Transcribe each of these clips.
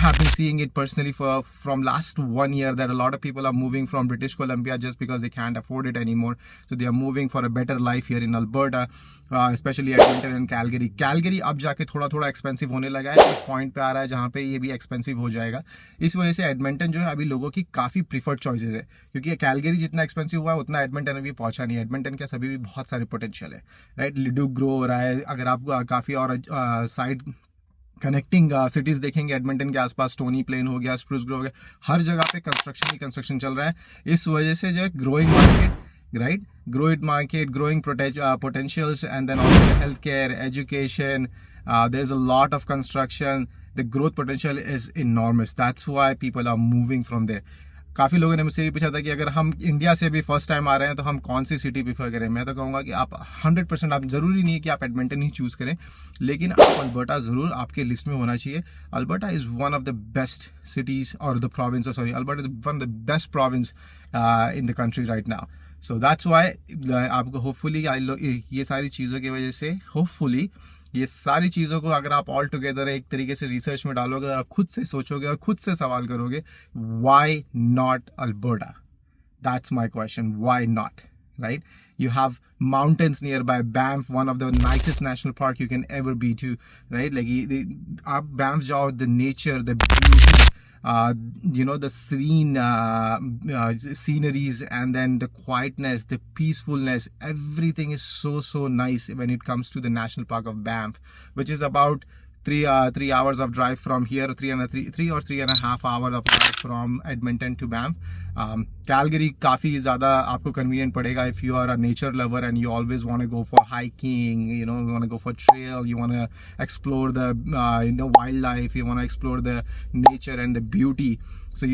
have been seeing it personally from last 1 year that a lot of people are moving from British Columbia just because they can't afford it anymore. So they are moving for a better life here in Alberta, especially Edmonton and Calgary. Calgary अब जाके थोड़ा थोड़ा expensive होने लगा है, एक point पे आ रहा है जहाँ पे ये भी एक्सपेंसिव हो जाएगा. इस वजह से एडमिंटन जो है अभी लोगों की काफ़ी प्रीफर्ड चॉइसेस है, क्योंकि कैलगरी जितना एक्सपेंसिव हुआ है उतना एडमिंटन अभी पहुंचा नहीं है. एडमिंटन के सभी भी बहुत सारे पोटेंशियल है, राइट. लिडू ग्रो हो रहा है. अगर आप काफ़ी और साइड कनेक्टिंग सिटीज़ देखेंगे एडमिंटन के आसपास, स्टोनी प्लेन हो गया, स्प्रूस ग्रो हो गया, हर जगह पे कंस्ट्रक्शन ही कंस्ट्रक्शन चल रहा है. इस वजह से जो है growing market, right, growing potentials, and then also healthcare, education, there's a lot of construction. The growth potential is enormous. That's why people are moving from there. काफ़ी लोगों ने मुझसे भी पूछा था कि अगर हम इंडिया से भी फर्स्ट टाइम आ रहे हैं तो हम कौन सी सिटी प्रीफर करें. मैं तो कहूँगा कि आप 100%, आप ज़रूरी नहीं है कि आप एडमिंटन ही चूज़ करें, लेकिन आप अल्बर्टा ज़रूर आपके लिस्ट में होना चाहिए. Alberta is one of the best cities और the province, sorry, Alberta is one of the best province in the country right now. So that's why आपको होपफुली ये सारी चीज़ों की वजह से, होपफुली ये सारी चीज़ों को अगर आप ऑल टुगेदर एक तरीके से रिसर्च में डालोगे और आप खुद से सोचोगे और खुद से सवाल करोगे, why not Alberta? That's my question. Why not, right? You have mountains nearby. Banff, one of the nicest national park you can ever be to, right? Like आप Banff जाओ, the nature, the beauty, the serene sceneries, and then the quietness, the peacefulness, everything is so nice when it comes to the national park of Banff, which is about 3 hours of drive from here, 3.5 hours of drive from Edmonton to Banff. Calgary काफ़ी ज़्यादा आपको convenient पड़ेगा if you are a nature lover and you always want to go for hiking, you want to go for trail, you want to explore the wildlife, you want to explore the nature and the beauty. So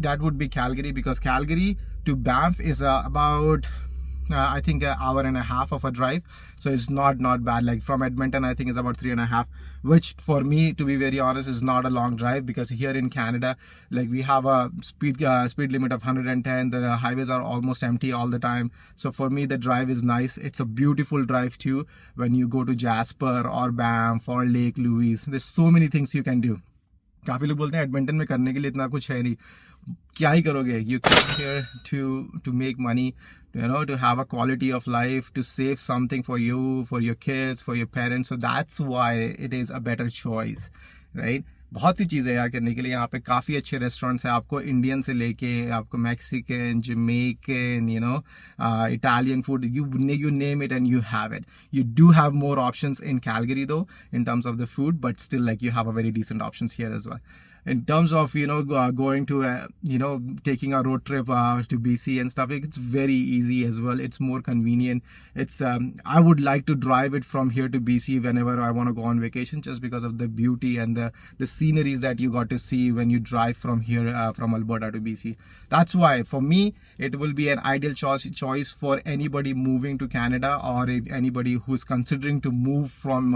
that would be Calgary, because Calgary to Banff is about I think an hour and a half of a drive, so it's not bad. Like from Edmonton, I think it's about 3.5, which for me, to be very honest, is not a long drive, because here in Canada, like we have a speed limit of 110. The highways are almost empty all the time, so for me the drive is nice. It's a beautiful drive too when you go to Jasper or Banff or Lake Louise. There's so many things you can do. काफ़ी लोग बोलते हैं Edmonton में करने के लिए इतना कुछ है नहीं. क्या ही करोगे? You come here to make money, to have a quality of life, to save something for you, for your kids, for your parents. So that's why it is a better choice, right? बहुत सी चीज़ें यार करने के लिए. यहाँ पे काफ़ी अच्छे रेस्टोरेंट्स हैं, आपको इंडियन से लेके आपको Mexican, Jamaican, Italian food, you name it and you have it. You do have more options in Calgary though in terms of the food, but still like you have a very decent options here as well. In terms of going to taking a road trip to BC and stuff, like, it's very easy as well. It's more convenient. It's I would like to drive it from here to BC whenever I want to go on vacation, just because of the beauty and the sceneries that you got to see when you drive from here from Alberta to BC. That's why for me it will be an ideal choice for anybody moving to Canada, or anybody who's considering to move from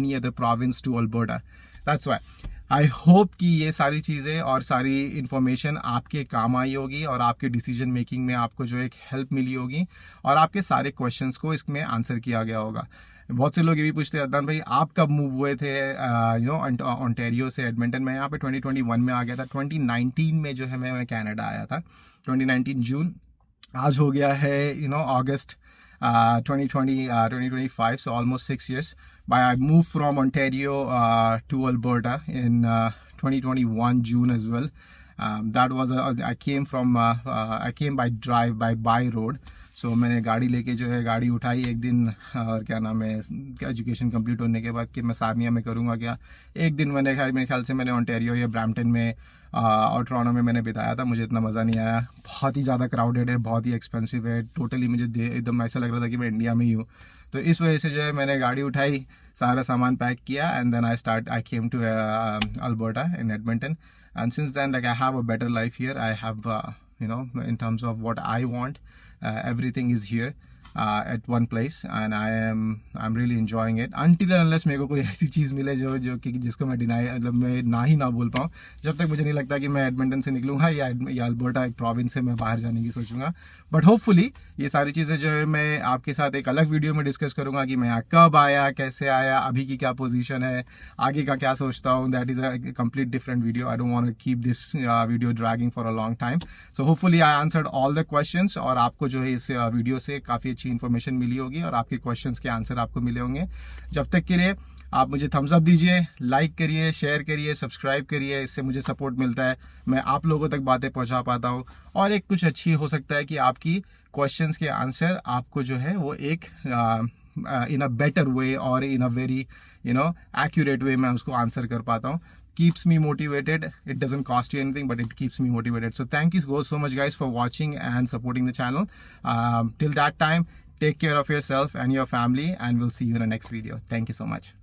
any other province to Alberta. That's why I hope कि ये सारी चीज़ें और सारी information आपके काम आई होगी, और आपके डिसीजन मेकिंग में आपको जो एक हेल्प मिली होगी, और आपके सारे क्वेश्चंस को इसमें आंसर किया गया होगा. बहुत से लोग ये भी पूछते हैं, अदनान भाई आप कब मूव हुए थे ऑन्टेरियो से एडमिंटन में? यहाँ पे 2021 में आ गया था. 2019 में जो है मैं कनाडा आया था, 2019 जून. आज हो गया है अगस्त 2025, so almost 6 years. But I moved from Ontario to Alberta in 2021 June as well. That was I came by road. So मैंने गाड़ी लेके जो है गाड़ी उठाई एक दिन, और क्या नाम है, एजुकेशन कंप्लीट होने के बाद कि मैं सार्निया में करूँगा क्या. एक दिन मेरे ख्याल से मैंने ओंटारियो या ब्रैम्पटन में और टोरंटो में मैंने बिताया था. मुझे इतना मज़ा नहीं आया. बहुत ही ज़्यादा क्राउडेड है, बहुत ही एक्सपेंसिव है. टोटली मुझे एकदम ऐसा लग रहा था कि मैं इंडिया में ही हूँ. तो इस वजह से जो है मैंने गाड़ी उठाई, सारा सामान पैक किया, and then I came to Alberta in Edmonton. And since then like I have a better life here. I have in terms of what I want, everything is here. at one place, and I'm really enjoying it until and unless मेरे को कोई ऐसी चीज़ मिले जो कि जिसको मैं deny मतलब मैं ना बोल पाऊँ. जब तक मुझे नहीं लगता कि मैं एडमिंटन से निकलूँगा या अल्बर्टा एक प्रोविंस से मैं बाहर जाने की सोचूंगा. बट होपफुली ये सारी चीज़ें जो है मैं आपके साथ एक अलग वीडियो में डिस्कस करूंगा कि मैं कब आया, कैसे आया, अभी की क्या पोजीशन है, आगे का क्या सोचता हूँ. That is a complete different video. I don't want to keep this video dragging for a long time. So hopefully I answered all the questions और आपको जो है इस वीडियो से काफ़ी अच्छी इन्फॉर्मेशन मिली होगी और आपके क्वेश्चंस के आंसर आपको मिले होंगे. जब तक के लिए आप मुझे थम्स अप दीजिए, लाइक करिए, शेयर करिए, सब्सक्राइब करिए. इससे मुझे सपोर्ट मिलता है, मैं आप लोगों तक बातें पहुंचा पाता हूं. और एक कुछ अच्छी हो सकता है कि आपकी क्वेश्चंस के आंसर आपको जो है वो एक इन अ बेटर वे और इन अ वेरी एक्यूरेट वे मैं उसको आंसर कर पाता हूँ. Keeps me motivated. It doesn't cost you anything, but it keeps me motivated. So thank you so much guys for watching and supporting the channel. Till that time, take care of yourself and your family, and we'll see you in the next video. Thank you so much.